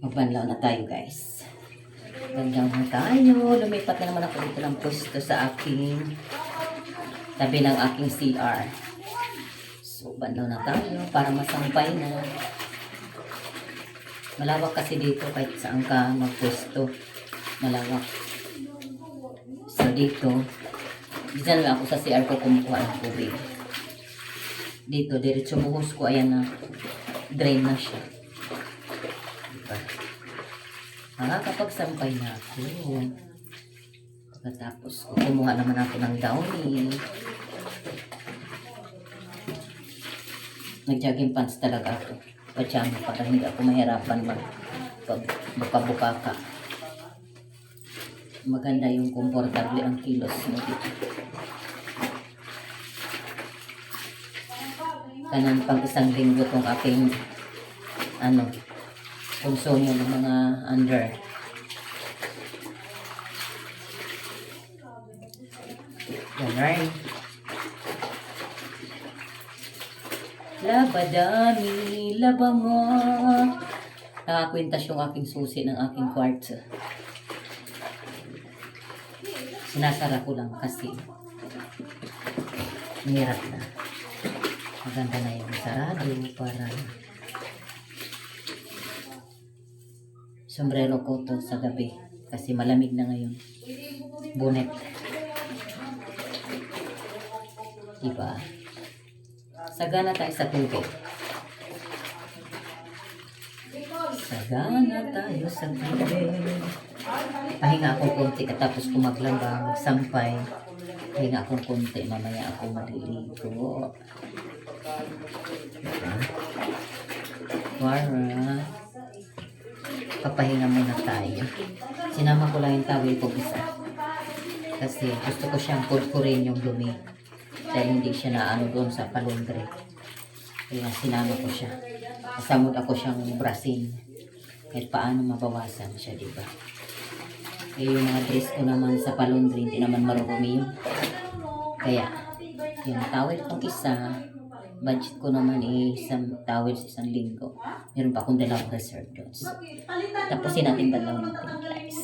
Magbanlaw na tayo, guys. Banlaw na tayo. Lumipat na naman ako dito ng pwesto sa aking tabi ng aking CR. So, banlaw na tayo para masampay na. Malawak kasi dito kahit saan ka magpwesto. Malawak. So, dito lang ako sa CR ko kumukuha ng tubig. Dito, diretso buhos ko. Ayan na. Drain na siya. Diba? Makakapagsampay na ako. Pagkatapos, kumuha naman ako ng downy. Nag-jogging pants talaga ako. Pajama para hindi ako mahirapan magpabuka ka. Maganda yung komportable ang kilos mo dito. Kanan pang isang linggo tong aking konsumo ng mga under. Ganun. Labadami, laba mo. Nakakwintas yung aking susi ng aking kwartzo. Sinasara ko lang kasi mahirap na. Maganda na yung sarado para sombrero ko to sa gabi kasi malamig na ngayon. Bonnet. Diba? Sagana tayo sa tubig. Sagana tayo sa tubig. Pahinga akong konti katapos ko maglaba, magsampay. Pahinga akong konti, mamaya ako maliligo. Para papahinga muna tayo. Sinama ko lang yung towel ko isa. Kasi gusto ko siyang purpurin yung dumi. Dahil hindi siya naano doon sa palundre. Kaya sinama ko siya. Kasamod ako siyang brasin. Kahit paano mabawasan siya, diba? Eh, yung mga dress ko naman sa palundre, hindi naman marurumi yun. Kaya, yung towel kong isa, budget ko naman isang towel sa isang linggo. Meron pa akong dalawang reserve doon. So, tapusin natin balaw natin, guys.